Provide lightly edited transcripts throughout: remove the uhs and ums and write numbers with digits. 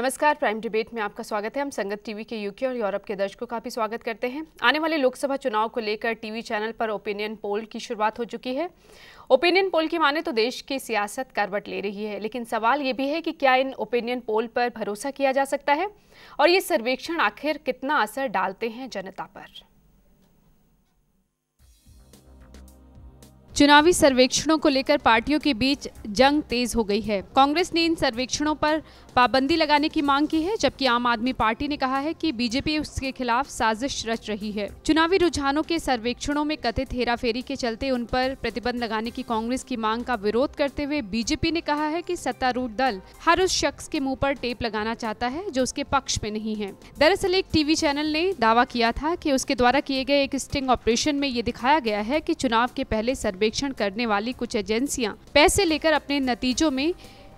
नमस्कार, prime debate में आपका स्वागत है। हम संगत टीवी के यूके और यूरोप के दर्शकों का भी स्वागत करते हैं। आने वाले लोकसभा चुनाव को लेकर टीवी चैनल पर ओपिनियन पोल की शुरुआत हो चुकी है। ओपिनियन पोल की माने तो देश की सियासत करवट ले रही है, लेकिन सवाल ये भी है कि क्या इन ओपिनियन पोल पर भरोसा किया जा सकता है और ये सर्वेक्षण आखिर कितना असर डालते हैं जनता पर। चुनावी सर्वेक्षणों को लेकर पार्टियों के बीच जंग तेज हो गई है। कांग्रेस ने इन सर्वेक्षणों पर पाबंदी लगाने की मांग की है, जबकि आम आदमी पार्टी ने कहा है कि बीजेपी उसके खिलाफ साजिश रच रही है। चुनावी रुझानों के सर्वेक्षणों में कथित हेराफेरी के चलते उन पर प्रतिबंध लगाने की कांग्रेस की मांग का विरोध करते हुए बीजेपी ने कहा है कि सत्तारूढ़ दल हर उस शख्स के मुंह पर टेप लगाना चाहता है जो उसके पक्ष में नहीं है। दरअसल एक टीवी चैनल ने दावा किया था कि उसके द्वारा किए गए एक स्टिंग ऑपरेशन में ये दिखाया गया है कि चुनाव के पहले सर्वेक्षण करने वाली कुछ एजेंसियां पैसे लेकर अपने नतीजों में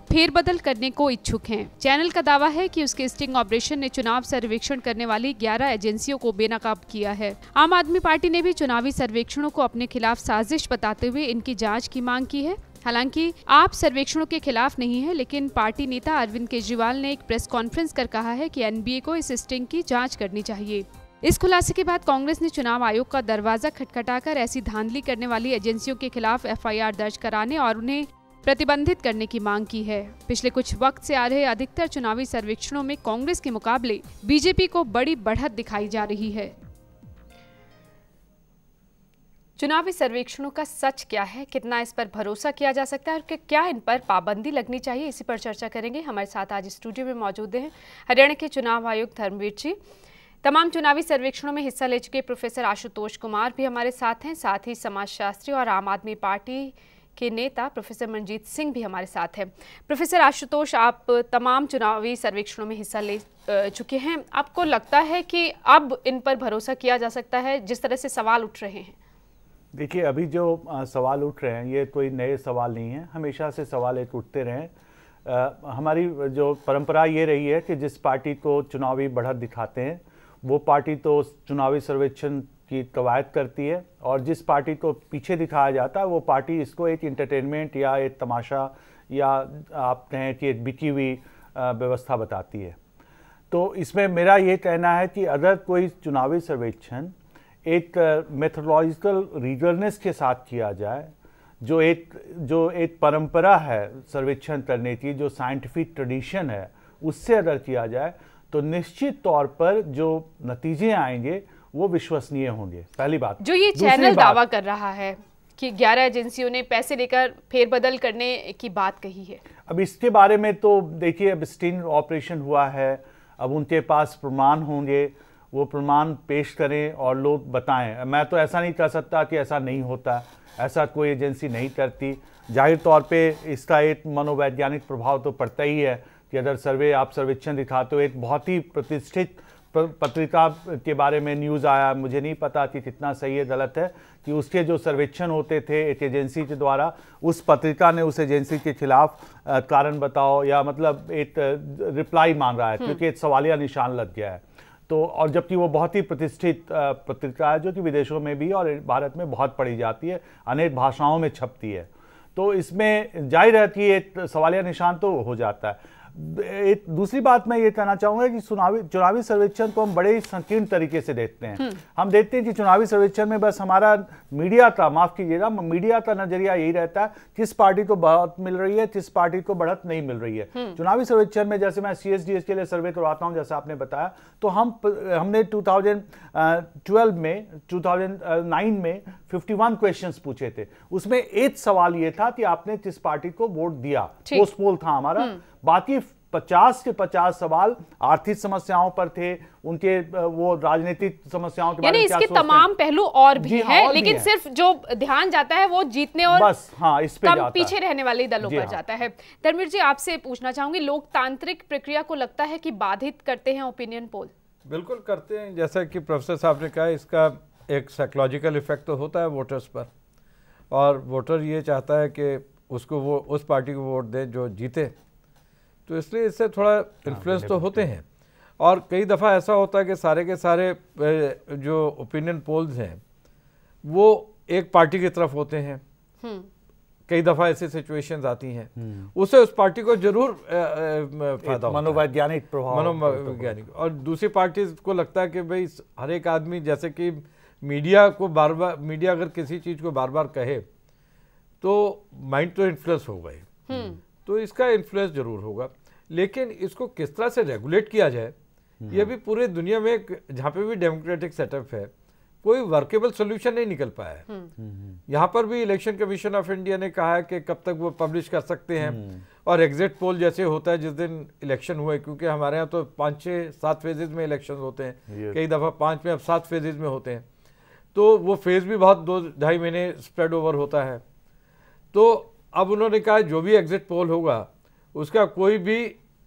फेरबदल करने को इच्छुक हैं। चैनल का दावा है कि उसके स्टिंग ऑपरेशन ने चुनाव सर्वेक्षण करने वाली 11 एजेंसियों को बेनकाब किया है। आम आदमी पार्टी ने भी चुनावी सर्वेक्षणों को अपने खिलाफ साजिश बताते हुए इनकी जांच की मांग की है। हालांकि आप सर्वेक्षणों के खिलाफ नहीं है, लेकिन पार्टी नेता अरविंद केजरीवाल ने एक प्रेस कॉन्फ्रेंस कर कहा है कि एनबीए को इस स्टिंग की जाँच करनी चाहिए। इस खुलासे के बाद कांग्रेस ने चुनाव आयोग का दरवाजा खटखटाकर ऐसी धांधली करने वाली एजेंसियों के खिलाफ एफआईआर दर्ज कराने और उन्हें प्रतिबंधित करने की मांग की है। पिछले कुछ वक्त से आ रहे अधिकतर चुनावी सर्वेक्षणों में कांग्रेस के मुकाबले बीजेपी को बड़ी बढ़त दिखाई जा रही है। चुनावी सर्वेक्षणों का सच क्या है, कितना इस पर भरोसा किया जा सकता है और क्या इन पर पाबंदी लगनी चाहिए, इसी पर चर्चा करेंगे। हमारे साथ आज स्टूडियो में मौजूद हैं हरियाणा के चुनाव आयुक्त धर्मवीर जी, तमाम चुनावी सर्वेक्षणों में हिस्सा ले चुके प्रोफेसर आशुतोष कुमार भी हमारे साथ हैं, साथ ही समाजशास्त्री और आम आदमी पार्टी के नेता प्रोफेसर मनजीत सिंह भी हमारे साथ हैं। प्रोफेसर आशुतोष, आप तमाम चुनावी सर्वेक्षणों में हिस्सा ले चुके हैं, आपको लगता है कि अब इन पर भरोसा किया जा सकता है जिस तरह से सवाल उठ रहे हैं? देखिए, अभी जो सवाल उठ रहे हैं ये कोई नए सवाल नहीं है, हमेशा से सवाल एक उठते रहे। हमारी जो परंपरा ये रही है कि जिस पार्टी को चुनावी बढ़त दिखाते हैं वो पार्टी तो चुनावी सर्वेक्षण की कवायद करती है, और जिस पार्टी को पीछे दिखाया जाता है वो पार्टी इसको एक इंटरटेनमेंट या एक तमाशा या आप कहें कि एक बिकी हुई व्यवस्था बताती है। तो इसमें मेरा ये कहना है कि अगर कोई चुनावी सर्वेक्षण एक मेथोडोलॉजिकल रीगरनेस के साथ किया जाए, जो एक परंपरा है सर्वेक्षण करने की, जो साइंटिफिक ट्रेडिशन है, उससे अगर किया जाए तो निश्चित तौर पर जो नतीजे आएंगे वो विश्वसनीय होंगे। पहली बात। जो ये चैनल दावा कर रहा है कि 11 एजेंसियों ने पैसे लेकर फेरबदल करने की बात कही है, अब इसके बारे में तो देखिए, अब स्टिंग ऑपरेशन हुआ है, अब उनके पास प्रमाण होंगे, वो प्रमाण पेश करें और लोग बताएं। मैं तो ऐसा नहीं कह सकता कि ऐसा नहीं होता, ऐसा कोई एजेंसी नहीं करती। जाहिर तौर पे इसका एक मनोवैज्ञानिक प्रभाव तो पड़ता ही है कि अगर आप सर्वेक्षण दिखाते हो, एक बहुत ही प्रतिष्ठित पत्रिका के बारे में न्यूज़ आया, मुझे नहीं पता कि कितना सही है गलत है, कि उसके जो सर्वेक्षण होते थे एक एजेंसी के द्वारा, उस पत्रिका ने उस एजेंसी के खिलाफ कारण बताओ या मतलब एक रिप्लाई मांग रहा है, क्योंकि एक सवालिया निशान लग गया है। तो और जबकि वो बहुत ही प्रतिष्ठित पत्रिका है जो कि विदेशों में भी और भारत में बहुत पढ़ी जाती है, अनेक भाषाओं में छपती है, तो इसमें जाहिर है कि एक सवालिया निशान तो हो जाता है। एक दूसरी बात मैं ये कहना चाहूंगा कि चुनावी सर्वेक्षण को हम बड़े ही संकीर्ण तरीके से देखते हैं। हम देखते हैं कि चुनावी सर्वेक्षण में बस हमारा मीडिया का, माफ कीजिएगा, मीडिया का नजरिया यही रहता है किस पार्टी को बढ़त मिल रही है, किस पार्टी को बढ़त नहीं मिल रही है। चुनावी सर्वेक्षण में जैसे मैं CSDS के लिए सर्वे करवाता हूं, जैसा आपने बताया, तो हमने 2009 में 51 क्वेश्चंस पूछे थे। उसमें एक सवाल ये था कि आपने किस पार्टी को वोट दिया, पोस्ट पोल था हमारा। बाकी 50 के 50 सवाल आर्थिक समस्याओं पर थे, उनके वो राजनीतिक समस्याओं के बारे में क्या सोचते हैं। इसके तमाम पहलू और भी हैं, लेकिन सिर्फ जो ध्यान जाता है वो जीतने और बस इस पे कम पीछे रहने वाले दलों पर जाता है। धर्मवीर जी, आपसे पूछना चाहूंगी, लोकतांत्रिक प्रक्रिया को लगता है कि बाधित करते हैं ओपिनियन पोल? बिल्कुल करते हैं। जैसा कि प्रोफेसर साहब ने कहा, इसका एक साइकोलॉजिकल इफेक्ट तो होता है वोटर्स पर, और वोटर ये चाहता है कि उसको वो उस पार्टी को वोट दे जो जीते, तो इसलिए इससे थोड़ा इन्फ्लुएंस तो होते हैं। और कई दफ़ा ऐसा होता है कि सारे के सारे जो ओपिनियन पोल्स हैं वो एक पार्टी की तरफ होते हैं, कई दफ़ा ऐसी सिचुएशंस आती हैं, उससे उस पार्टी को जरूर फायदा, मनोवैज्ञानिक प्रभाव, मनोवैज्ञानिक। और दूसरी पार्टी को लगता है कि भाई हर एक आदमी, जैसे कि मीडिया को बार बार, मीडिया अगर किसी चीज़ को बार बार कहे तो माइंड तो इन्फ्लुएंस होगा ही, तो इसका इन्फ्लुएंस जरूर होगा। लेकिन इसको किस तरह से रेगुलेट किया जाए, ये भी पूरे दुनिया में जहाँ पे भी डेमोक्रेटिक सेटअप है कोई वर्केबल सोल्यूशन नहीं निकल पाया है। यहाँ पर भी इलेक्शन कमीशन ऑफ इंडिया ने कहा है कि कब तक वो पब्लिश कर सकते हैं, और एग्जिट पोल जैसे होता है जिस दिन इलेक्शन हुए, क्योंकि हमारे यहाँ तो 5-6-7 फेजेज में इलेक्शन होते हैं, कई दफ़ा 5 में, अब 7 फेजेज में होते हैं, तो वो फेज भी बहुत 2-2.5 महीने स्प्रेड ओवर होता है। तो अब उन्होंने कहा जो भी एग्जिट पोल होगा उसका कोई भी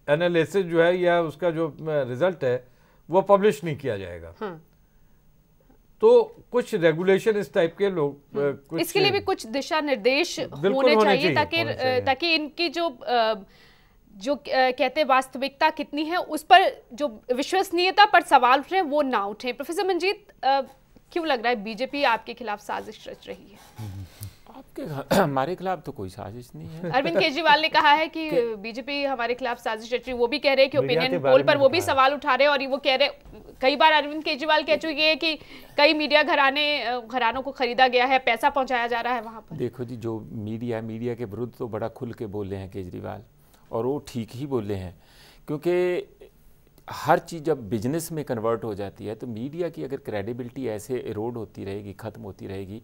एनालिसिस जो है या उसका जो रिजल्ट है वो पब्लिश नहीं किया जाएगा। तो कुछ रेगुलेशन इस टाइप के लोग इसके लिए भी कुछ दिशा निर्देश होने चाहिए ताकि इनकी जो कहते हैं वास्तविकता कितनी है उस पर जो विश्वसनीयता पर सवाल उठ रहे हैं वो ना उठे। प्रोफेसर मंजीत, क्यों लग रहा है बीजेपी आपके खिलाफ साजिश रच रही है? हमारे खिलाफ तो कोई साजिश नहीं है। अरविंद केजरीवाल ने कहा है कि बीजेपी हमारे खिलाफ साजिश रच रही है। वो भी कह रहे हैं कि ओपिनियन पोल पर वो भी सवाल उठा रहे हैं, और वो कह रहे, कई बार अरविंद केजरीवाल कह चुके हैं कि कई मीडिया घरानों को खरीदा गया है, पैसा पहुंचाया जा रहा है वहां पर। देखो जी, जो मीडिया के विरुद्ध तो बड़ा खुल के बोले हैं केजरीवाल, और वो ठीक ही बोले हैं, क्योंकि हर चीज़ जब बिजनेस में कन्वर्ट हो जाती है तो मीडिया की अगर क्रेडिबिलिटी ऐसे इरोड होती रहेगी, ख़त्म होती रहेगी,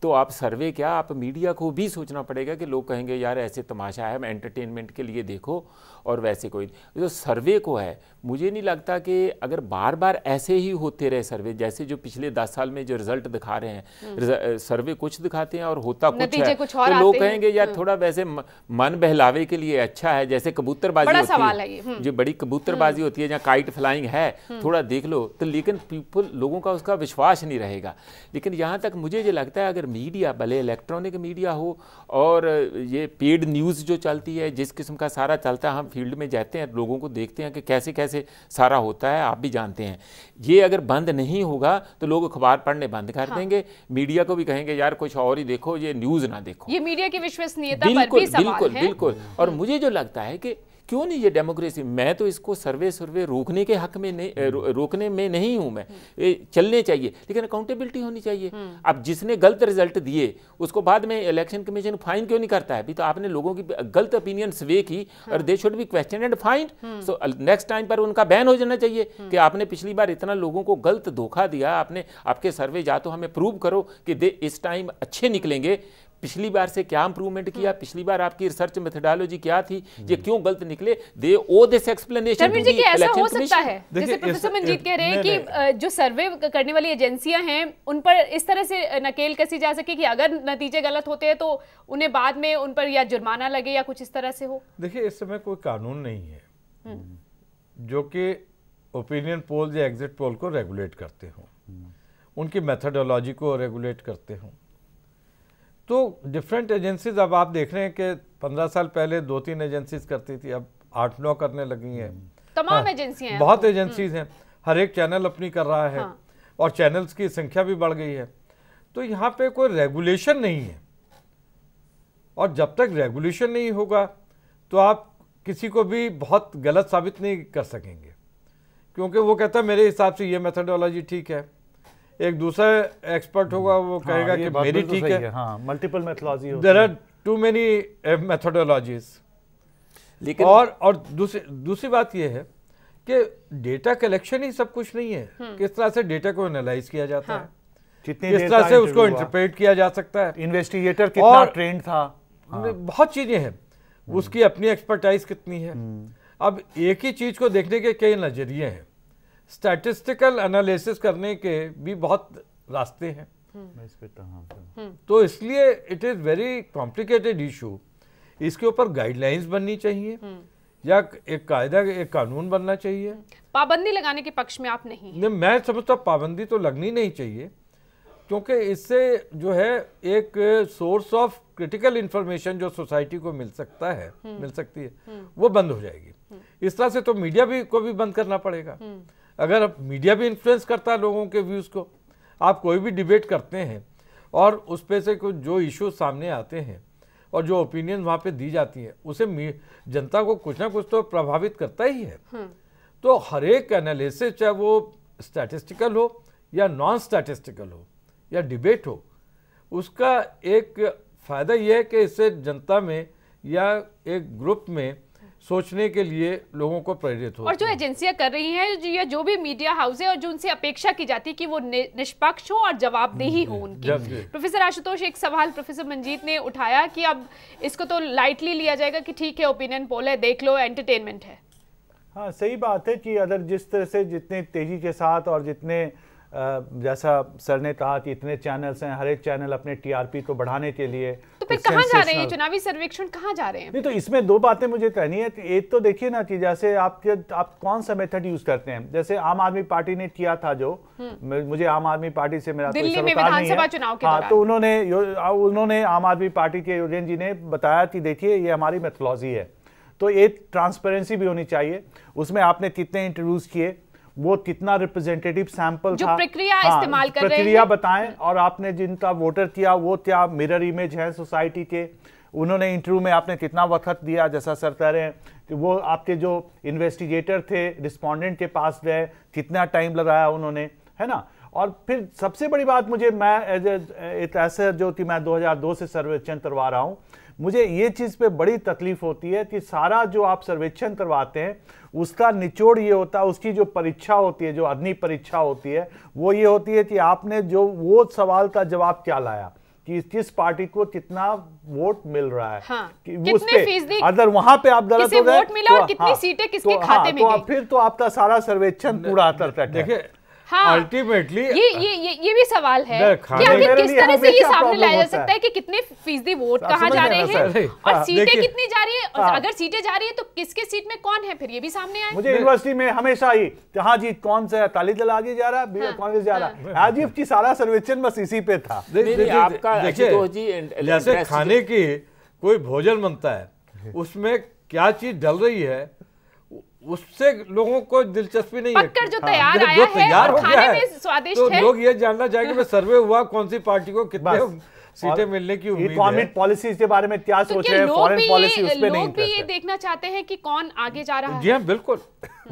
तो आप सर्वे क्या, आप मीडिया को भी सोचना पड़ेगा कि लोग कहेंगे यार ऐसे तमाशा है, एंटरटेनमेंट के लिए देखो, और वैसे कोई जो सर्वे को है, मुझे नहीं लगता कि अगर बार बार ऐसे ही होते रहे सर्वे, जैसे जो पिछले 10 साल में जो रिजल्ट दिखा रहे हैं, सर्वे कुछ दिखाते हैं और होता कुछ है, तो लोग कहेंगे यार थोड़ा वैसे मन बहलावे के लिए अच्छा है, जैसे कबूतरबाजी होती है, जो बड़ी कबूतरबाजी होती है, जहाँ काइट फ्लाइंग है, थोड़ा देख लो, तो लेकिन लोगों का उसका विश्वास नहीं रहेगा। लेकिन यहाँ तक मुझे जो लगता है, अगर मीडिया, भले इलेक्ट्रॉनिक मीडिया हो और ये पेड न्यूज़ जो चलती है, जिस किस्म का सारा चलता है, हम फील्ड में जाते हैं, लोगों को देखते हैं कि कैसे कैसे सारा होता है, आप भी जानते हैं, ये अगर बंद नहीं होगा तो लोग अखबार पढ़ने बंद कर देंगे, मीडिया को भी कहेंगे यार कुछ और ही देखो, ये न्यूज़ ना देखो। ये मीडिया की विश्वसनीयता पर भी सवाल है। बिल्कुल। और मुझे जो लगता है कि क्यों नहीं ये डेमोक्रेसी, मैं तो इसको सर्वे रोकने के हक में नहीं, रोकने में नहीं हूं मैं, चलने चाहिए, लेकिन अकाउंटेबिलिटी होनी चाहिए। अब जिसने गलत रिजल्ट दिए उसको बाद में इलेक्शन कमीशन फाइन क्यों नहीं करता है? अभी तो आपने लोगों की गलत ओपिनियन स्वे की, और they should be question and fine. So next time पर उनका बैन हो जाना चाहिए कि आपने पिछली बार इतना लोगों को गलत धोखा दिया, आपने आपके सर्वे जा तो हमें प्रूव करो कि इस टाइम अच्छे निकलेंगे, पिछली बार से क्या इंप्रूवमेंट किया, पिछली बार आपकी रिसर्च मेथोडोलॉजी क्या थी, ये क्यों गलत निकले, they owe this explanation to the election हो सकता है। जैसे प्रोफेसर मंजीत कह रहे हैं कि जो सर्वे करने वाली एजेंसियां हैं उन पर इस तरह से नकेल कसी जा सके कि अगर नतीजे गलत होते हैं तो उन्हें बाद में उन पर या जुर्माना लगे या कुछ इस तरह से हो। देखिए, इस समय कोई कानून नहीं है जो कि ओपिनियन पोल या एग्जिट पोल को रेगुलेट करते हों, उनकी मेथोडोलॉजी को रेगुलेट करते हों। तो डिफरेंट एजेंसीज, अब आप देख रहे हैं कि 15 साल पहले 2-3 एजेंसीज करती थी, अब 8-9 करने लगी हैं। तमाम एजेंसियां हैं, बहुत एजेंसीज हैं, हर एक चैनल अपनी कर रहा है, और चैनल्स की संख्या भी बढ़ गई है। तो यहाँ पे कोई रेगुलेशन नहीं है, और जब तक रेगुलेशन नहीं होगा तो आप किसी को भी बहुत गलत साबित नहीं कर सकेंगे, क्योंकि वो कहता है मेरे हिसाब से ये मेथोडोलॉजी ठीक है, एक दूसरा एक्सपर्ट होगा वो कहेगा कि मेरी ठीक है। Multiple methodology, there are too many methodologies. लेकिन और दूसरी बात ये है कि डेटा कलेक्शन ही सब कुछ नहीं है, किस तरह से डेटा को एनालाइज किया जाता है, किस तरह से उसको इंटरप्रेट किया जा सकता है, इन्वेस्टिगेटर कितना ट्रेंड था, बहुत चीजें हैं, उसकी अपनी एक्सपर्टाइज कितनी है। अब एक ही चीज को देखने के कई नजरिए हैं, स्टैटिस्टिकल एनालिसिस करने के भी बहुत रास्ते हैं, तो इसलिए it is very complicated issue. इसके ऊपर गाइडलाइंस बननी चाहिए, या एक कायदा, एक कानून बनना चाहिए। पाबंदी लगाने के पक्ष में आप नहीं? मैं समझता पाबंदी तो लगनी नहीं चाहिए, क्योंकि इससे जो है एक सोर्स ऑफ क्रिटिकल इंफॉर्मेशन जो सोसाइटी को मिल सकती है, वो बंद हो जाएगी। इस तरह से तो मीडिया को भी बंद करना पड़ेगा। अगर मीडिया भी इन्फ्लुएंस करता है लोगों के व्यूज़ को, आप कोई भी डिबेट करते हैं और उस पे से कुछ जो इश्यूज सामने आते हैं और जो ओपिनियन वहाँ पे दी जाती हैं उसे जनता को कुछ ना कुछ तो प्रभावित करता ही है। तो हर एक एनालिसिस, चाहे वो स्टैटिस्टिकल हो या नॉन स्टैटिस्टिकल हो या डिबेट हो, उसका एक फ़ायदा यह है कि इससे जनता में या एक ग्रुप में सोचने के लिए लोगों को प्रेरित हो। और जो एजेंसियां कर रही हैं या जो भी मीडिया हाउस है और जो उनसे अपेक्षा की जाती है कि वो निष्पक्ष हो और जवाबदेही हो उनकी। प्रोफेसर आशुतोष, एक सवाल प्रोफेसर मंजीत ने उठाया कि अब इसको तो लाइटली लिया जाएगा कि ठीक है ओपिनियन पोल है, देख लो, एंटरटेनमेंट है। हाँ, सही बात है कि अगर जिस तरह से जितने तेजी के साथ और जितने जैसा सर ने कहा कि इतने चैनल्स हैं, हर एक चैनल अपने टीआरपी को बढ़ाने के लिए, तो फिर कहाँ जा रहे हैं चुनावी सर्वेक्षण, कहाँ जा रहे हैं? नहीं, तो इसमें दो बातें मुझे कहनी है। एक तो देखिए ना कि जैसे आप कौन सा मेथड यूज करते हैं। जैसे आम आदमी पार्टी ने किया था, जो मुझे आम आदमी पार्टी से मेरा दिल्ली में विधानसभा चुनाव के दौरान, तो उन्होंने आम आदमी पार्टी के योजन जी ने बताया कि देखिए ये हमारी मेथोलॉजी है, तो एक ट्रांसपेरेंसी भी होनी चाहिए। उसमें आपने कितने इंटरव्यूज किए, वो कितना रिप्रेजेंटेटिव सैंपल जो था, प्रक्रिया इस्तेमाल कर रहे हैं, प्रक्रिया बताएं, और आपने जिनका वोटर किया वो क्या मिरर इमेज है सोसाइटी के। उन्होंने इंटरव्यू में आपने कितना वक्त दिया, जैसा सर कह रहे हैं कि वो आपके जो इन्वेस्टिगेटर थे रिस्पोंडेंट के पास गए, कितना टाइम लगाया उन्होंने, है ना। और फिर सबसे बड़ी बात मुझे, मैं एक ऐसे जो कि मैं 2002 से सर्वेक्षण करवा रहा हूँ, मुझे ये चीज़ पे बड़ी तकलीफ होती है कि सारा जो आप सर्वेक्षण करवाते हैं उसका निचोड़ ये होता है, उसकी जो परीक्षा होती है, जो अग्नि परीक्षा होती है, वो ये होती है कि आपने जो वो सवाल का जवाब क्या लाया, कि किस पार्टी को कितना वोट मिल रहा है, हाँ, कि कितने फीसदी, अगर वहां पे आप गलत हो गए वोट मिला और कितनी सीटें किसके खाते में गई, फिर तो आपका सारा सर्वेक्षण पूरा करता है। देखिए, हाँ, अल्टीमेटली ये भी सवाल है कि आगे किस तरह से ये सामने लाया जा सकता है कि कितने फीसदी वोट कहाँ जा रहे हैं और सीटें कितनी जा रही है, और अगर सीटें जा रही है तो किसके सीट में कौन है, फिर ये भी सामने आए। मुझे यूनिवर्सिटी में हमेशा ही हाँ जी कौन सा अकाली दल आगे जा रहा है, कांग्रेस जा रहा है, आजीब की सारा सर्वेक्षण बस इसी पे था। जैसे खाने की कोई भोजन बनता है, उसमें क्या चीज डल रही है उससे लोगों को दिलचस्पी नहीं है। पककर जो तैयार आया है और खाने में स्वादिष्ट तो है, लोग ये जानना चाहेंगे कि सर्वे हुआ कौन सी पार्टी को कितने सीटें मिलने की उम्मीद है। इकोनॉमिक पॉलिसीज के बारे में क्या सोच रहे हैं, फॉरेन पॉलिसी उस पे नहीं। लोग भी ये देखना चाहते हैं कि कौन आगे जा रहा है। जी हाँ, बिल्कुल,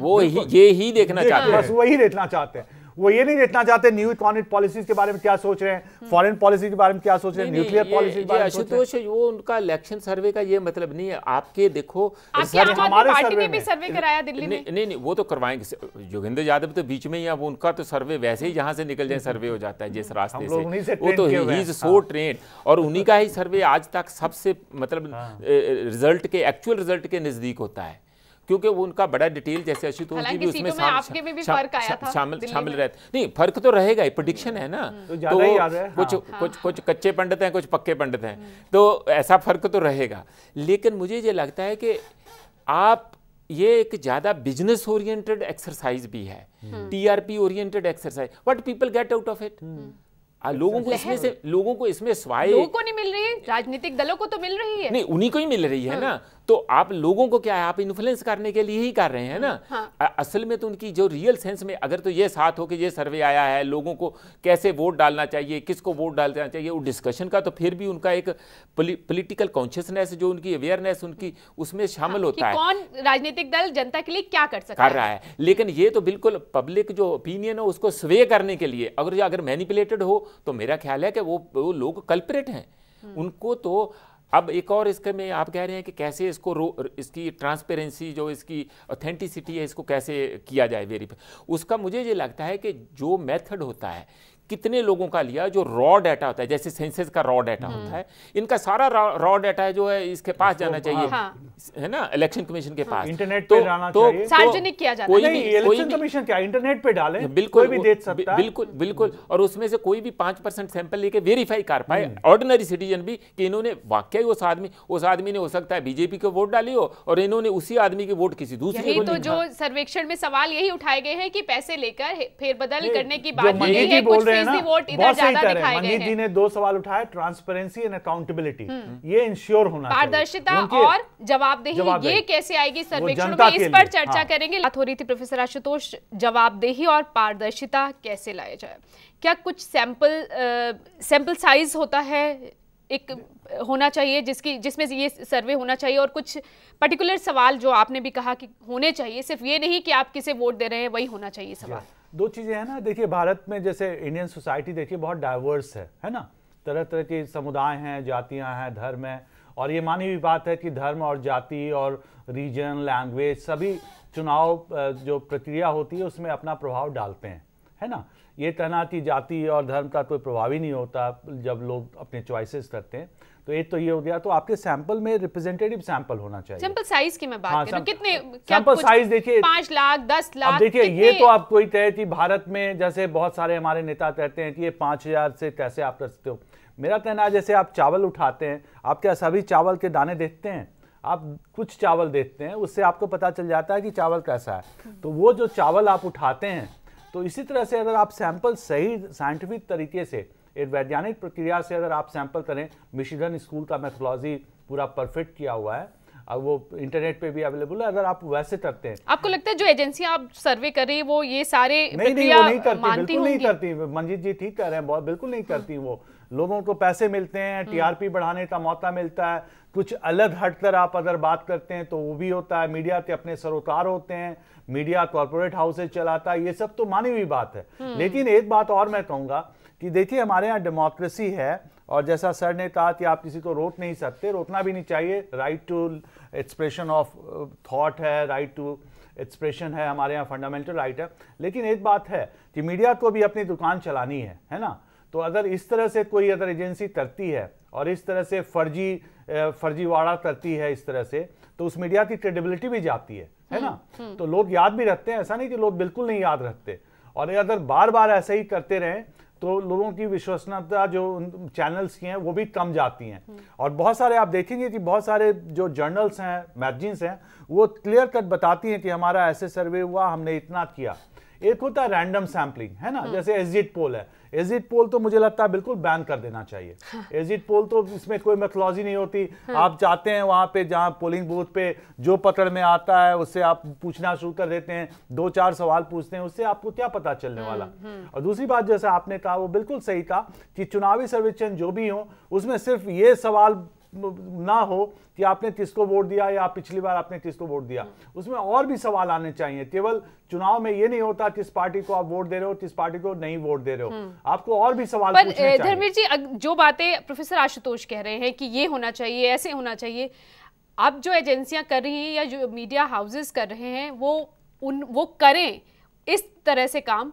वो ये ही देखना चाहते हैं, बस वही देखना चाहते हैं। वो ये नहीं देखना चाहते न्यू इकोनॉमिक पॉलिसीज के बारे में क्या सोच रहे हैं, फॉरेन पॉलिसी के बारे में क्या सोच रहे हैं, न्यूक्लियर पॉलिसी के बारे में सोच रहे हैं। आशुतोष, वो उनका इलेक्शन सर्वे का ये मतलब नहीं है। आपके देखो, हमारे पार्टी ने भी सर्वे कराया दिल्ली में। नहीं, वो तो करवाएंगे। योगेंद्र यादव तो बीच में ही, अब उनका तो सर्वे वैसे ही जहां से निकल जाए सर्वे हो जाता है जिस रास्ते से, वो तो ही इज सो ट्रेंड, और उन्हीं का ही सर्वे आज तक सबसे मतलब रिजल्ट के, एक्चुअल रिजल्ट के नजदीक होता है, क्योंकि वो उनका बड़ा डिटेल, जैसे आशुतोष जी भी उसमें शामिल रहते। नहीं, फर्क तो रहेगा ही, प्रेडिक्शन है ना, तो कुछ कच्चे पंडित हैं, कुछ पक्के पंडित हैं, तो ऐसा फर्क तो रहेगा। लेकिन मुझे ये लगता है कि आप ये एक ज्यादा बिजनेस ओरिएंटेड एक्सरसाइज भी है, TRP oriented exercise. What people get out of it, लोगों को इसमें स्वाय, लोगों को नहीं मिल रही है, राजनीतिक दलों को तो मिल रही है। नहीं, उन्हीं को ही मिल रही है ना। तो आप लोगों को क्या है, आप इन्फ्लुएंस करने के लिए ही कर रहे हैं ना। असल में तो उनकी जो रियल सेंस में अगर तो ये साथ हो कि ये सर्वे आया है, लोगों को कैसे वोट डालना चाहिए, किसको वोट डालना चाहिए, वो डिस्कशन का तो फिर भी उनका एक पॉलिटिकल कॉन्शियसनेस, जो उनकी अवेयरनेस उनकी उसमें शामिल होता है, कौन राजनीतिक दल जनता के लिए क्या कर सकता कर रहा है। लेकिन ये तो बिल्कुल पब्लिक जो ओपिनियन है उसको स्वे करने के लिए अगर मैनिपुलेटेड हो, तो मेरा ख्याल है कि वो लोग कल्परेट हैं। उनको तो अब एक और इसके में आप कह रहे हैं कि कैसे इसकी ट्रांसपेरेंसी, जो इसकी ऑथेंटिसिटी है, इसको कैसे किया जाए वेरीफाई। उसका मुझे ये लगता है कि जो मेथड होता है, कितने लोगों का लिया, जो रॉ डाटा होता है, जैसे सेंसस का रॉ डाटा होता है, इनका सारा रॉ डाटा है जो है इसके पास जाना चाहिए, है ना, इलेक्शन कमीशन के पास, इंटरनेट पे जाना चाहिए, सार्वजनिक किया जाता है। इलेक्शन कमीशन क्या इंटरनेट पे डाले, कोई भी देख सकता है, बिल्कुल। और उसमें से कोई भी 5% सैंपल लेके वेरीफाई कर पाए, ऑर्डिनरी सिटीजन भी, कि इन्होंने वाकई उस आदमी ने हो सकता है बीजेपी को वोट डाली हो और इन्होंने उसी आदमी की वोट किसी दूसरे को। तो जो सर्वेक्षण में सवाल यही उठाए गए हैं कि पैसे लेकर फेरबदल करने की बात नहीं है, कुछ वोट इधर ज्यादा दिखाए गए हैं। मनजीत जी ने 2 सवाल उठाए, ट्रांसपेरेंसी एंड अकाउंटेबिलिटी, ये इंश्योर होना चाहिए, पारदर्शिता और जवाबदेही, ये कैसे आएगी सर्वेक्षण में, इस पर चर्चा करेंगे। बात हो रही थी प्रोफेसर आशुतोष, जवाबदेही और पारदर्शिता कैसे लाया जाए। क्या कुछ सैंपल साइज होता है एक होना चाहिए जिसमें ये सर्वे होना चाहिए, और कुछ पर्टिकुलर सवाल जो आपने भी कहा कि होने चाहिए, सिर्फ ये नहीं कि आप किसे वोट दे रहे हैं वही होना चाहिए सवाल। दो चीज़ें हैं ना, देखिए भारत में जैसे इंडियन सोसाइटी देखिए बहुत डाइवर्स है ना, तरह तरह के समुदाय हैं, जातियां हैं, धर्म है, और ये मानी हुई बात है कि धर्म और जाति और रीजन, लैंग्वेज सभी चुनाव जो प्रक्रिया होती है उसमें अपना प्रभाव डालते हैं, है ना। ये कहना कि जाति और धर्म का कोई प्रभाव ही नहीं होता जब लोग अपने चॉइसेस करते हैं, तो एक तो ये हो गया। तो आपके सैंपल में रिप्रेजेंटेटिव सैंपल होना चाहिए। सैंपल साइज की मैं बात कर रहा हूं, कितने सैंपल साइज देखिए 5 लाख 10 लाख। अब देखिए ये तो आप कोई कहे कि भारत में जैसे बहुत सारे हमारे नेता कहते हैं कि ये 5000 से कैसे आप कर सकते हो। मेरा कहना है जैसे आप चावल उठाते हैं, आप क्या सभी चावल के दाने देखते हैं? आप कुछ चावल देखते हैं, उससे आपको पता चल जाता है कि चावल कैसा है। तो वो जो चावल आप उठाते हैं, तो इसी तरह से अगर आप सैंपल सही साइंटिफिक तरीके से एक वैज्ञानिक प्रक्रिया से अगर आप सैंपल करें, मिशिगन स्कूल का मेथोडोलॉजी पूरा परफेक्ट किया हुआ है, अब वो इंटरनेट पे भी अवेलेबल है, अगर आप वैसे करते हैं। आपको लगता है जो एजेंसियां आप सर्वे कर रही है वो ये सारे नहीं, वो नहीं करती, बिल्कुल नहीं करती। मंजीत जी ठीक कह रहे हैं, बहुत बिल्कुल नहीं करती। वो लोगों को पैसे मिलते हैं, टीआरपी बढ़ाने का मौका मिलता है, कुछ अलग हटकर आप अगर बात करते हैं तो वो भी होता है। मीडिया के अपने सरोकार होते हैं, मीडिया कॉर्पोरेट हाउसेज चलाता है, ये सब तो मानी हुई बात है। लेकिन एक बात और मैं कहूंगा कि देखिए हमारे यहाँ डेमोक्रेसी है, और जैसा सर ने कहा कि आप किसी को रोक नहीं सकते, रोकना भी नहीं चाहिए। Right to expression of thought है, राइट टू एक्सप्रेशन है, हमारे यहाँ फंडामेंटल राइट है। लेकिन एक बात है कि मीडिया को भी अपनी दुकान चलानी है ना। तो अगर इस तरह से कोई अगर एजेंसी करती है और इस तरह से फर्जीवाड़ा करती है इस तरह से, तो उस मीडिया की क्रेडिबिलिटी भी जाती है ना। तो लोग याद भी रखते हैं, ऐसा नहीं कि लोग बिल्कुल नहीं याद रखते। और अगर बार बार ऐसे ही करते रहें तो लोगों की विश्वसनीयता जो चैनल्स की हैं वो भी कम जाती हैं। और बहुत सारे आप देखेंगे कि बहुत सारे जो जर्नल्स हैं, मैगजीन्स हैं, वो क्लियर कट बताती हैं कि हमारा ऐसे सर्वे हुआ, हमने इतना किया। एक होता है रैंडम सैम्पलिंग, है ना, जैसे एग्जिट पोल है। एग्जिट पोल तो मुझे लगता है बिल्कुल बैन कर देना चाहिए। एग्जिट पोल तो इसमें कोई मेथोडोलॉजी नहीं होती। आप जाते हैं वहां पे, जहां पोलिंग बूथ पे जो पकड़ में आता है उससे आप पूछना शुरू कर देते हैं, 2-4 सवाल पूछते हैं, उससे आपको क्या पता चलने वाला। और दूसरी बात जैसा आपने कहा वो बिल्कुल सही कहा कि चुनावी सर्वेक्षण जो भी हो उसमें सिर्फ ये सवाल ना हो कि आपने किसको वोट दिया या पिछली बार आपने किसको वोट दिया, उसमें और भी सवाल आने चाहिए। केवल चुनाव में ये नहीं होता किस पार्टी को आप वोट दे रहे हो, किस पार्टी को नहीं वोट दे रहे हो, आपको और भी सवाल पूछने चाहिए। धर्मवीर जी, जो बातें प्रोफेसर आशुतोष कह रहे हैं कि ये होना चाहिए, ऐसे होना चाहिए, अब जो एजेंसियां कर रही हैं या जो मीडिया हाउसेस कर रहे हैं वो करें इस तरह से काम,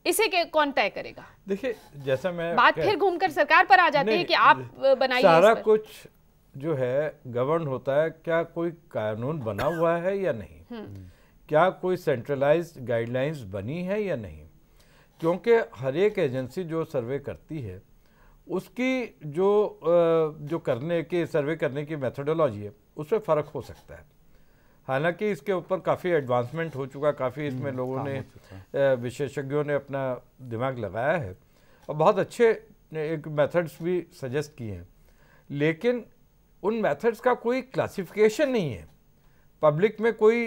इसे कौन तय करेगा? देखिए जैसा मैं बात फिर घूमकर सरकार पर आ जाती है कि आप बनाइए। सारा कुछ जो है गवर्न होता है, क्या कोई कानून बना हुआ है या नहीं, क्या कोई सेंट्रलाइज्ड गाइडलाइंस बनी है या नहीं। क्योंकि हर एक एजेंसी जो सर्वे करती है उसकी जो करने की सर्वे करने की मेथोडोलॉजी है उसमें फ़र्क हो सकता है। हालांकि इसके ऊपर काफ़ी एडवांसमेंट हो चुका, काफ़ी इसमें लोगों ने विशेषज्ञों ने अपना दिमाग लगाया है और बहुत अच्छे एक मेथड्स भी सजेस्ट किए हैं। लेकिन उन मेथड्स का कोई क्लासिफिकेशन नहीं है, पब्लिक में कोई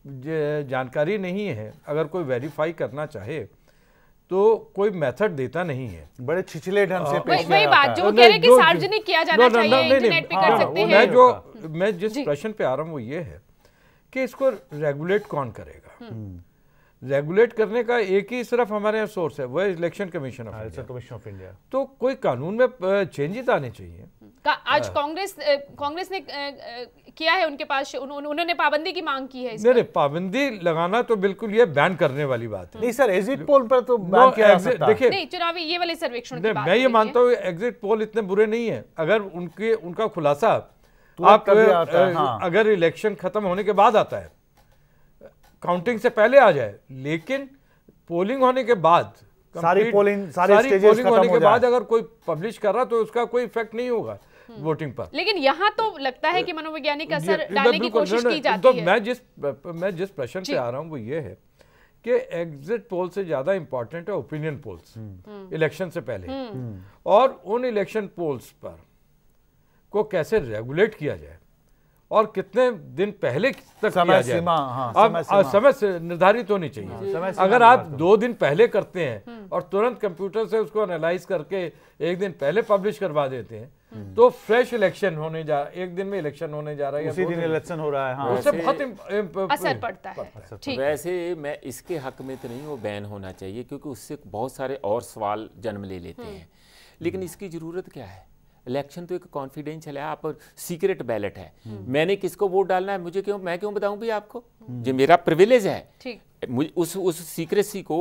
जानकारी नहीं है। अगर कोई वेरीफाई करना चाहे तो कोई मेथड देता नहीं है, बड़े छिछले ढंग से पेश वही बात जो कह रहे कि सार्वजनिक किया जाना चाहिए, इंटरनेट पे कर सकते हैं। मैं जिस प्रश्न पे आ रहा हूँ वो ये है कि इसको रेगुलेट कौन करेगा। रेगुलेट करने का एक ही सिर्फ हमारे यहाँ सोर्स है, वो है इलेक्शन कमीशन ऑफ इंडिया। तो कोई कानून में चेंजेस आने चाहिए। आज कांग्रेस ने किया है, उनके पास उन्होंने पाबंदी की मांग की है। नहीं, पाबंदी लगाना तो बिल्कुल ये बैन करने वाली बात है। नहीं सर, एग्जिट पोल पर तो बैन किया जा सकता है। देखिए नहीं, चुनावी ये वाले सर्वेक्षण की बात मैं ये मानता हूँ एग्जिट पोल इतने बुरे नहीं है अगर उनका खुलासा आप अगर इलेक्शन खत्म होने के बाद आता है, काउंटिंग से पहले आ जाए, लेकिन पोलिंग होने के बाद सारी पोलिंग होने के बाद अगर कोई पब्लिश कर रहा तो उसका कोई इफेक्ट नहीं होगा वोटिंग पर। लेकिन यहाँ तो लगता है कि मनोवैज्ञानिक असर डालने की कोशिश की जाती है। मैं जिस प्रश्न पे आ रहा हूँ वो ये है कि एग्जिट पोल से ज्यादा इंपॉर्टेंट है ओपिनियन पोल्स इलेक्शन से पहले, और उन इलेक्शन पोल्स पर को कैसे रेगुलेट किया जाए और कितने दिन पहले तक समय किया जाए। सीमा, हाँ, अब समय से निर्धारित होनी चाहिए। अगर आप 2 दिन पहले करते हैं और तुरंत कंप्यूटर से उसको एनालाइज करके 1 दिन पहले पब्लिश करवा देते हैं तो फ्रेश इलेक्शन होने जा, 1 दिन में इलेक्शन होने जा रहा है, उसी दिन इलेक्शन हो रहा है। हाँ, उससे बहुत असर पड़ता है। ठीक। वैसे मैं इसके हक में तो नहीं, वो बैन होना चाहिए क्योंकि उससे बहुत सारे और सवाल जन्म ले लेते हैं। लेकिन इसकी जरूरत क्या है? इलेक्शन तो एक कॉन्फिडेंशियल है, आप सीक्रेट बैलेट है। मैंने किसको वोट डालना है मुझे मैं क्यों बताऊं भी आपको? ये मेरा प्रिविलेज है। ठीक। उस सीक्रेसी को,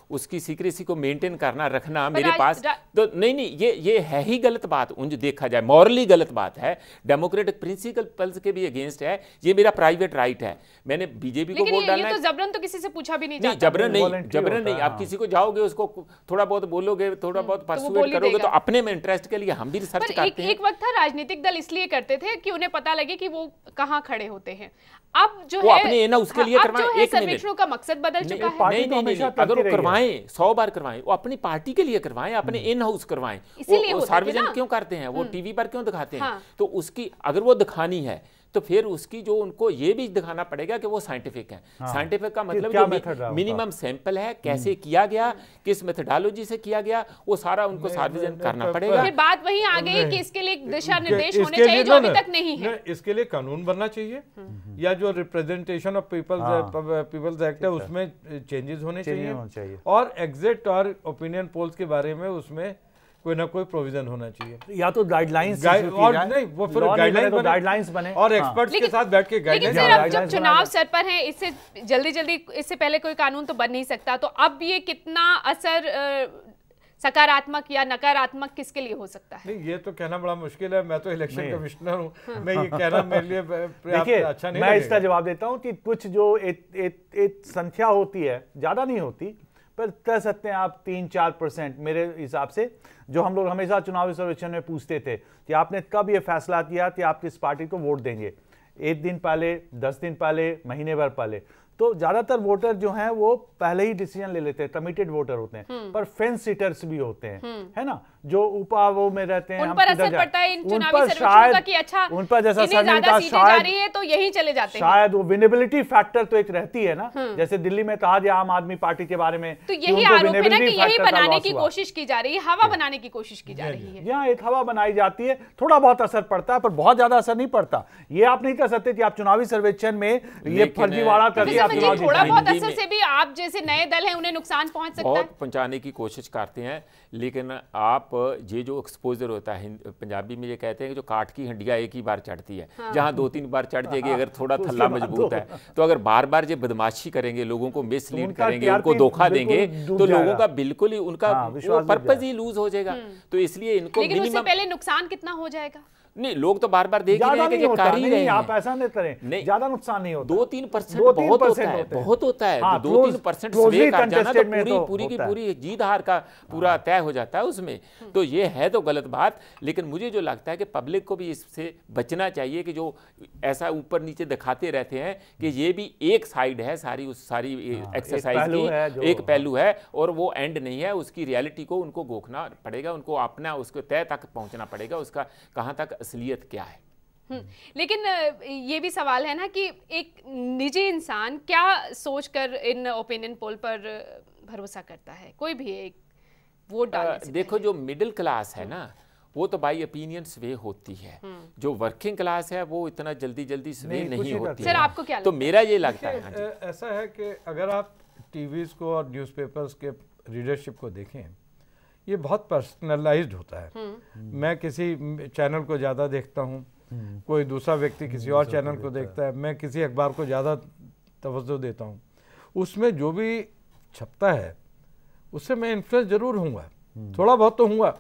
उसकी सीक्रेसी को मेंटेन करना, रखना मेरे पास तो नहीं, ये है ही गलत बात। उन जो देखा जाए मॉरली गलत बात है, डेमोक्रेटिक प्रिंसिपल्स के भी अगेंस्ट है। ये मेरा प्राइवेट राइट है। मैंने बीजेपी को वोट डालना है तो जबरन तो किसी से पूछा भी नहीं जाता। जबरन नहीं। आप किसी को जाओगे, उसको थोड़ा बहुत बोलोगे, थोड़ा बहुत परसुएट करोगे तो अपने में इंटरेस्ट के लिए हम भी रिसर्च करते हैं। एक वक्त था राजनीतिक दल इसलिए करते थे कि उन्हें पता लगे कि वो कहाँ खड़े होते हैं। अब जो है अपने ना उसके लिए करवाएं। सर्वेक्षणों का मकसद बदल चुका है। नहीं, अगर वो करवाएं 100 बार करवाएं, वो अपनी पार्टी के लिए करवाएं, अपने इन हाउस करवाएं। वो सार्वजनिक क्यों करते हैं? वो टीवी पर क्यों दिखाते हैं? तो उसकी अगर वो दिखानी है तो फिर उसकी जो उनको ये भी दिखाना पड़ेगा कि वो साइंटिफिक है। साइंटिफिक का मतलब जो मिनिमम सैंपल है, कैसे किया गया, किस मेथोडोलॉजी से किया गया, वो सारा उनको सार्वजनिक करना पड़ेगा। फिर बात वही आ गई कि इसके लिए दिशा निर्देश होने चाहिए जो अभी तक नहीं है। इसके लिए कानून बनना चाहिए या जो रिप्रेजेंटेशन ऑफ पीपल्स एक्ट है उसमें चेंजेस होने चाहिए और एग्जिट और ओपिनियन पोल्स के बारे में उसमें कोई ना कोई प्रोविजन होना चाहिए, या तो गाइडलाइंस और नहीं वो फिर गाइडलाइंस बने और एक्सपर्ट्स के साथ बैठ के गाइडलाइंस। लेकिन सर अब जब चुनाव सर पर है, इससे जल्दी इससे पहले कोई कानून तो बन नहीं सकता, तो अब ये कितना असर सकारात्मक या नकारात्मक किसके लिए हो सकता है? नहीं, ये तो कहना बड़ा मुश्किल है। मैं तो इलेक्शन कमिश्नर हूँ, मैं ये कहना मेरे लिए देखिए अच्छा नहीं। मैं इसका जवाब देता हूँ कि कुछ जो एक संख्या होती है, ज्यादा नहीं होती, पर कह सकते हैं आप 3-4% मेरे हिसाब से, जो हम लोग हमेशा चुनावी सर्वेक्षण में पूछते थे कि आपने कब ये फैसला किया कि आप किस पार्टी को वोट देंगे, 1 दिन पहले, 10 दिन पहले, महीने भर पहले। तो ज्यादातर वोटर जो हैं वो पहले ही डिसीजन ले लेते हैं, कमिटेड वोटर होते हैं, पर फेंस सीटर्स भी होते हैं, है ना, जो वो में रहते हैं, उन पर असर पड़ता है इन चुनावी सर्वेक्षणों का कि अच्छा उन पर जैसा ज्यादा सीटें जा रही है तो यही चले जाते हैं। शायद वो विनेबिलिटी फैक्टर तो एक रहती है ना, जैसे दिल्ली में कहा गया आम आदमी पार्टी के बारे में, तो यही आरोप है ना कि यही बनाने की कोशिश की जा रही है, हवा बनाने की कोशिश की जा रही है। यहाँ एक हवा बनाई जाती है, थोड़ा बहुत असर पड़ता है पर बहुत ज्यादा असर नहीं पड़ता। ये आप नहीं कह सकते कि आप चुनावी सर्वेक्षण में ये फर्जीवाड़ा करके आप चुनाव जीतेंगे। असर से भी आप जैसे नए दल हैं उन्हें नुकसान पहुंच सकता है, बहुत पहुंचाने की कोशिश करते हैं। लेकिन आप ये जो एक्सपोजर होता है, पंजाबी में ये कहते हैं कि जो काठ की हंडिया एक ही बार चढ़ती है, जहां 2-3 बार चढ़ जाएगी, अगर थोड़ा थल्ला मजबूत है तो अगर बार बार ये बदमाशी करेंगे, लोगों को मिसलीड करेंगे, उनको धोखा देंगे, तो लोगों का बिल्कुल ही उनका पर्पस ही लूज हो जाएगा। तो इसलिए इनको लेकिन उससे पहले नुकसान कितना हो जाएगा? नहीं, लोग तो बार बार देख रहे हैं कि ये कर ही रहे हैं। आप ऐसा नहीं करें, नहीं ज्यादा नुकसान नहीं होता। 2-3% बहुत होता है। 2-3% स्वे कर जाना तो पूरी की पूरी जीत हार का पूरा तय हो जाता है उसमें। तो ये है तो गलत बात। लेकिन मुझे जो लगता है कि पब्लिक को भी इससे बचना चाहिए कि जो ऐसा ऊपर नीचे दिखाते रहते हैं कि ये भी एक साइड है, सारी एक्सरसाइज की एक पहलू है और वो एंड नहीं है। उसकी रियलिटी को उनको गोखना पड़ेगा, उनको अपना उसको तय तक पहुंचना पड़ेगा, उसका कहाँ तक असलियत क्या है। लेकिन ये भी सवाल है ना कि एक निजी इंसान क्या सोचकर इन ओपिनियन पोल पर भरोसा करता है, कोई भी एक वोट डालने से देखो जो मिडिल क्लास है ना वो तो बाई ओपिनियन स्वे होती है, जो वर्किंग क्लास है वो इतना जल्दी स्वे नहीं होती। सर आपको क्या तो मेरा ये लगता है ऐसा है कि अगर आप टीवीज को और न्यूज़पेपर्स के रीडरशिप को देखें, ये बहुत पर्सनलाइज्ड होता है। मैं किसी चैनल को ज़्यादा देखता हूँ, कोई दूसरा व्यक्ति किसी और चैनल को देखता है, मैं किसी अखबार को ज़्यादा तवज्जो देता हूँ। उसमें जो भी छपता है उससे मैं इन्फ्लुएंस जरूर हूँगा, थोड़ा बहुत तो हूँगा,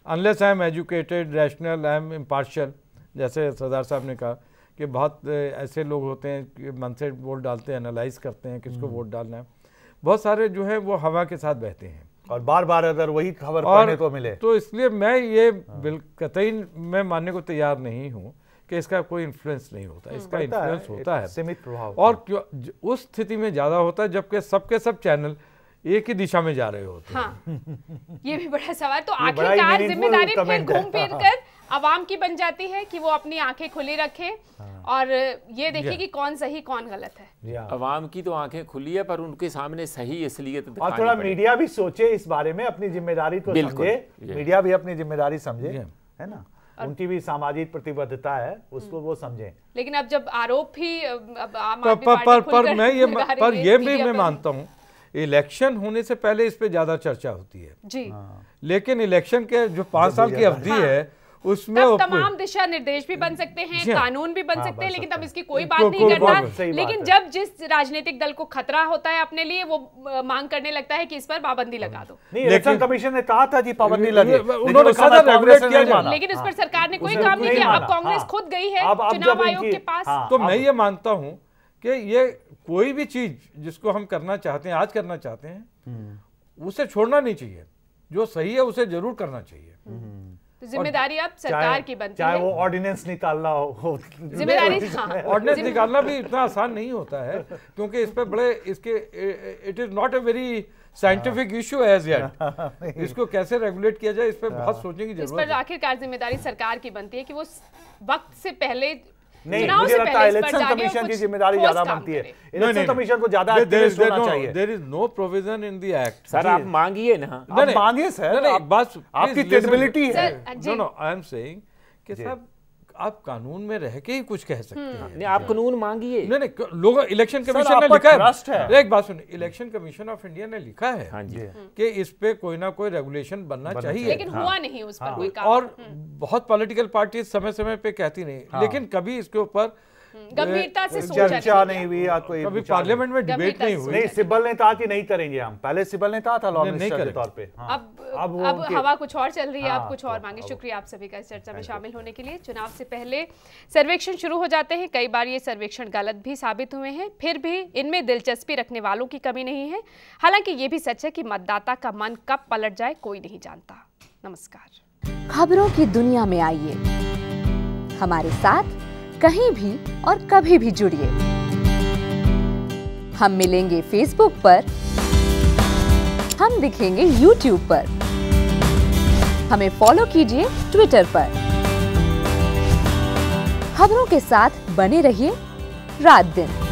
unless I am educated, rational, I am impartial. जैसे सरदार साहब ने कहा कि बहुत ऐसे लोग होते हैं कि मन से वोट डालते हैं, एनालाइज करते हैं किसको वोट डालना है। बहुत सारे जो है वो हवा के साथ बहते हैं और बार बार अगर वही खबर पढ़ने को मिले, तो इसलिए मैं ये कतई मैं मानने को तैयार नहीं हूँ कि इसका कोई इन्फ्लुएंस नहीं होता। इसका इन्फ्लुएंस होता है, सीमित प्रभाव, और उस स्थिति में ज़्यादा होता है जबकि सबके सब चैनल एक ही दिशा में जा रहे होते हैं। हाँ, ये भी बड़ा सवाल। तो बड़ा ही आखिरकार meaningful जिम्मेदारी फिर comment है। घूम फिर कर आवाम की बन जाती है कि वो अपनी आंखें खुली रखे और ये देखे कि कौन सही कौन गलत है। अवाम की तो आंखें खुली है, पर उनके सामने सही असलियत और दिखानी थोड़ा पड़ेगी। मीडिया भी सोचे इस बारे में, अपनी जिम्मेदारी को बिल्कुल, समझे, मीडिया भी अपनी जिम्मेदारी समझे, Yeah. है ना, उनकी भी सामाजिक प्रतिबद्धता है, उसको वो समझें। लेकिन अब जब आरोप ही अब आम पर आदमी पर पार्टी पर खुलकर मैं ये लगा रही पर है ये भी मीडिया मैं पे। मानता हूँ, इलेक्शन होने से पहले इस पे ज्यादा चर्चा होती है, जी, लेकिन इलेक्शन के जो 5 साल की अवधि है उसमें तब तमाम दिशा निर्देश भी बन सकते हैं, जी हाँ। कानून भी बन सकते हैं, लेकिन तब इसकी कोई बात कोई नहीं बात करता। सही बात लेकिन है। जब जिस राजनीतिक दल को खतरा होता है अपने लिए, वो मांग करने लगता है कि इस पर पाबंदी लगा दो। नहीं, इलेक्शन कमीशन ने कहा था जी पाबंदी लगे, उन्होंने कहा था रेगुलेट किया जाए, लेकिन उस पर सरकार ने कोई उसने काम नहीं नहीं किया। अब माना, कांग्रेस हाँ। खुद गई है अब चुनाव जब आयोग इनकी- के पास। हाँ, तो मैं ये मानता हूं कि ये कोई भी चीज जिसको हम करना चाहते हैं, आज करना चाहते हैं, उसे छोड़ना नहीं चाहिए। जो सही है उसे जरूर करना चाहिए। तो जिम्मेदारी अब सरकार की बनती चाहे है। वो ऑर्डिनेंस निकालना हो, जिम्मेदारी हाँ। ऑर्डिनेंस निकालना भी इतना आसान नहीं होता है, क्योंकि इस पे बड़े इसके it is not a very scientific issue as yet. इसको कैसे रेगुलेट किया जाए, इस पे बहुत सोचने की इस जरूरत पर है। आखिरकार जिम्मेदारी सरकार की बनती है कि वो वक्त से पहले नहीं, चुनाव मुझे से लगता है पहले इस पर इलेक्शन जागे और कमीशन की कुछ जिम्मेदारी ठोस ज्यादा काम बनती है। करे। इलेक्शन कमीशन को ज्यादा एक्टिविस्ट होना चाहिए। There is no provision in the act. Sir आप मांगिए ना। आप मांगिए सर, आपकी क्रेडिबिलिटी है। जी। No no, I am saying कि साहब आप कानून में रह के ही कुछ कह सकते हैं। नहीं, आप कानून मांगिए। नहीं, लोग इलेक्शन कमीशन आप ने पर लिखा trust है, है। एक बात सुनिए, इलेक्शन कमीशन ऑफ इंडिया ने लिखा है हाँ जी। कि इस पे कोई ना कोई रेगुलेशन बनना चाहिए। लेकिन हुआ नहीं उस पर कोई काम। और बहुत पॉलिटिकल पार्टी समय समय पे कहती नहीं, लेकिन कभी इसके ऊपर गंभीरता से सोचा चर्चा नहीं हुई या कोई कभी विचार पार्लियामेंट में डिबेट गंभीरता नहीं से हुई। नहीं, सिब्बल ने कहा कि नहीं करेंगे हम, पहले सिब्बल ने कहा था लॉ नहीं मिनिस्टर के करेंगे। तौर पे। हाँ। अब वो उनके- हवा कुछ और चल रही है, अब हाँ, कुछ और मांगे। शुक्रिया आप सभी का इस चर्चा में शामिल होने के लिए। चुनाव से पहले सर्वेक्षण शुरू हो जाते हैं, कई बार ये सर्वेक्षण गलत भी साबित हुए हैं, फिर भी इनमें दिलचस्पी रखने वालों की कमी नहीं है। हालांकि ये भी सच है कि मतदाता का मन कब पलट जाए कोई नहीं जानता। नमस्कार। खबरों की दुनिया में आइए, हमारे साथ कहीं भी और कभी भी जुड़िए। हम मिलेंगे फेसबुक पर, हम दिखेंगे यूट्यूब पर, हमें फॉलो कीजिए ट्विटर पर। खबरों के साथ बने रहिए रात दिन।